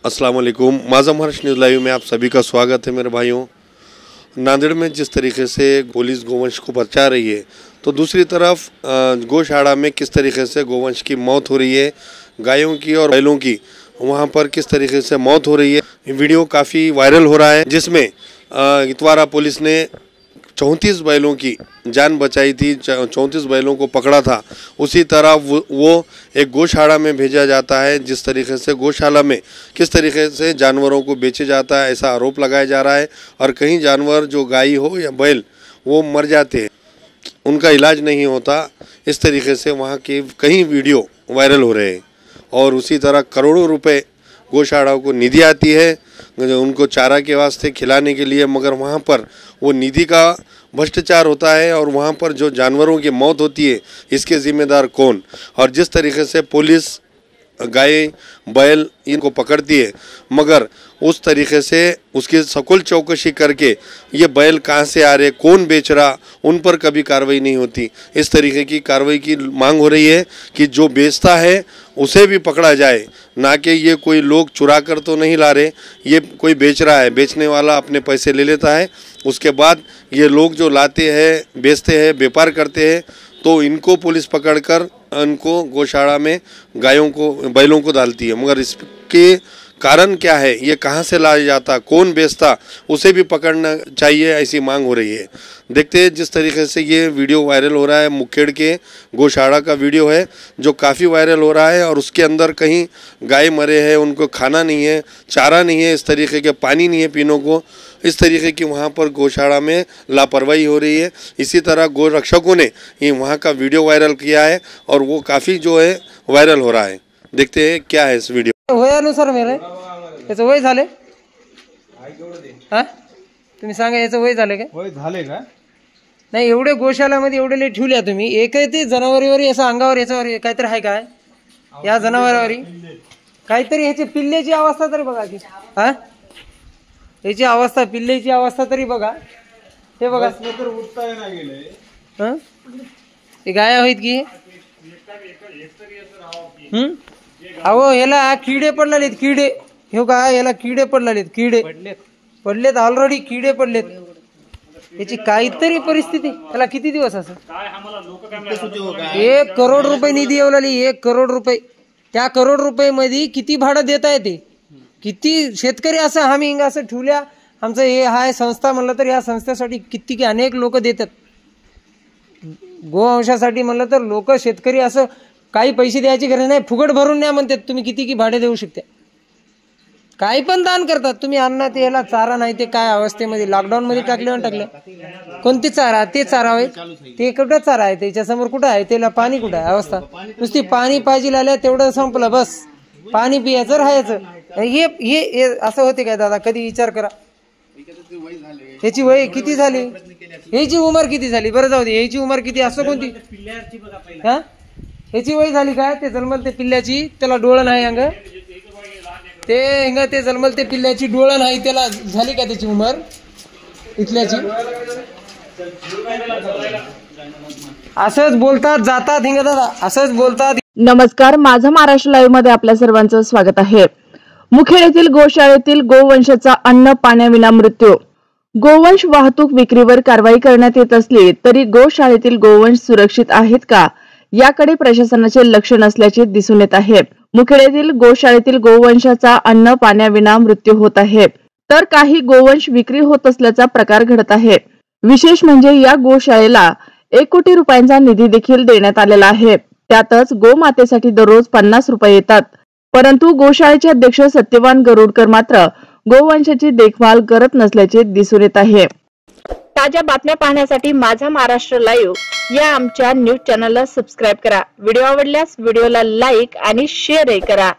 अस्सलाम वालेकुम। माझा महाराष्ट्र न्यूज़ लाइव में आप सभी का स्वागत है। मेरे भाइयों, नांदेड़ में जिस तरीके से पुलिस गोवंश को बचा रही है, तो दूसरी तरफ गौशाला में किस तरीके से गोवंश की मौत हो रही है, गायों की और बैलों की वहाँ पर किस तरीके से मौत हो रही है। वीडियो काफ़ी वायरल हो रहा है, जिसमें इतवारा पुलिस ने 34 बैलों की जान बचाई थी, 34 बैलों को पकड़ा था। उसी तरह वो एक गौशाला में भेजा जाता है। जिस तरीके से गौशाला में किस तरीके से जानवरों को बेचे जाता है, ऐसा आरोप लगाया जा रहा है। और कहीं जानवर जो गाय हो या बैल वो मर जाते हैं, उनका इलाज नहीं होता। इस तरीके से वहाँ के कई वीडियो वायरल हो रहे हैं। और उसी तरह करोड़ों रुपए गौशालाओं को निधि आती है उनको चारा के वास्ते खिलाने के लिए, मगर वहाँ पर वो निधि का भ्रष्टाचार होता है और वहाँ पर जो जानवरों की मौत होती है, इसके जिम्मेदार कौन। और जिस तरीके से पुलिस गाय बैल इनको पकड़ती है, मगर उस तरीके से उसकी सकुल चौकसी करके ये बैल कहाँ से आ रहे, कौन बेच रहा, उन पर कभी कार्रवाई नहीं होती। इस तरीके की कार्रवाई की मांग हो रही है कि जो बेचता है उसे भी पकड़ा जाए, ना कि ये कोई लोग चुरा कर तो नहीं ला रहे, ये कोई बेच रहा है, बेचने वाला अपने पैसे ले लेता है। उसके बाद ये लोग जो लाते हैं, बेचते हैं, व्यापार करते हैं, तो इनको पुलिस पकड़कर इनको गौशाला में गायों को बैलों को डालती है। मगर इसके कारण क्या है, ये कहाँ से लाया जाता, कौन बेचता, उसे भी पकड़ना चाहिए, ऐसी मांग हो रही है। देखते हैं जिस तरीके से ये वीडियो वायरल हो रहा है। मुखेड़ के गौशाला का वीडियो है जो काफ़ी वायरल हो रहा है। और उसके अंदर कहीं गाय मरे हैं, उनको खाना नहीं है, चारा नहीं है, इस तरीके के पानी नहीं है पीने को। इस तरीके की वहाँ पर गौशाला में लापरवाही हो रही है। इसी तरह गौ रक्षकों ने ये वहाँ का वीडियो वायरल किया है और वो काफ़ी जो है वायरल हो रहा है। देखते हैं क्या है इस वीडियो। वयानुसार मेले याचं वय झाले हा, तुम्ही सांगा याचं वय झाले का? वय झाले का? नाही, एवढे गोशालामध्ये एवढे लय ठेवल्या तुम्ही, एकही ते जनावरीवरी असं अंगावर याच्यावर काहीतरी आहे काय या जनावरावरी काहीतरी, ह्याची पिल्लेची अवस्था तरी बघा की, हा याची अवस्था, पिल्लेची अवस्था तरी बघा, हे बघा तर उठता नाही गेले. हा, हे गाया आहेत की अहो ह्याला किडे पडलेत, किडे हे का, याला किडे पडलेत, किडे पडलेत ऑलरेडी, किडे पडलेत. याची काहीतरी परिस्थिती, त्याला किती दिवस असं 1 करोड रुपये निधी येऊ लागली, 1 करोड रुपये. त्या करोड रुपये मध्ये किती भाडं देता येते, किती शेतकरी असं आम्ही असं ठेवल्या, आमचं हे हाय संस्था म्हणलं तर या संस्थेसाठी किती की अनेक लोक देतात. गोवंशासाठी म्हणलं तर लोक, शेतकरी असं काही पैसे द्यायची गरज नाही, फुकट भरून न्या म्हणतात. तुम्ही किती की भाडे देऊ शकता, काही पण दान करतात तुम्ही. अन्न ते याला चारा नाही, ते काय अवस्थेमध्ये लॉकडाऊन मध्ये टाकलं कोणती चारा, ते चारा आहे ते कुठं चारा आहे, त्याच्यासमोर कुठं आहे, त्याला पाणी कुठं आहे, अवस्था नुसती पाणी पाहिजे आल्या तेवढं संपलं बस, पाणी पियाचं राहायचं. हे असं होते काय दादा, कधी विचार करा. ह्याची वय किती झाली, ह्याची उमर किती झाली, बरं जाऊ दे, ह्याची उमर किती असं कोणती, हा ह्याची वय झाली काय, ते जन्मल ते पिल्ल्याची, त्याला डोळं नाही अंग, ते हिंग ते जन्मल ते पिल्ल्याची डोळं नाही, त्याला झाली का त्याची उमर इथल्याची. असंच बोलतात जातात हिंग दादा, असंच बोलतात. नमस्कार, माझा महाराष्ट्र लाईव्ह मध्ये आपल्या सर्वांचं स्वागत आहे. मुखेड येथील गोशाळेतील गोवंशाचा अन्न पाण्याविना मृत्यू. गोवंश वाहतूक विक्रीवर कारवाई करण्यात येत असली तरी गोशाळेतील गोवंश सुरक्षित आहेत का, याकडे प्रशासनाचे लक्ष नसल्याचे दिसून येत आहे. मुखेड येथील गोशाळेतील गोवंशाचा अन्न पाण्याविना मृत्यू होत आहे, तर काही गोवंश विक्री होत असल्याचा प्रकार घडत आहे. विशेष म्हणजे या गोशाळेला 1 कोटी रुपयांचा निधी देखील देण्यात आलेला आहे. त्यातच गोमातेसाठी दररोज 50 रुपये येतात. परंतु गोशाळेचे अध्यक्ष सत्यवान गरुडकर मात्र गोवंशाची देखभाल करत नसल्याचे दिसून येत आहे. ताज्या बातम्या पाहण्यासाठी माझा महाराष्ट्र लाईव्ह या आमच्या न्यूज चॅनलला सबस्क्राईब करा. व्हिडिओ आवडल्यास व्हिडिओला लाईक आणि शेअरही करा.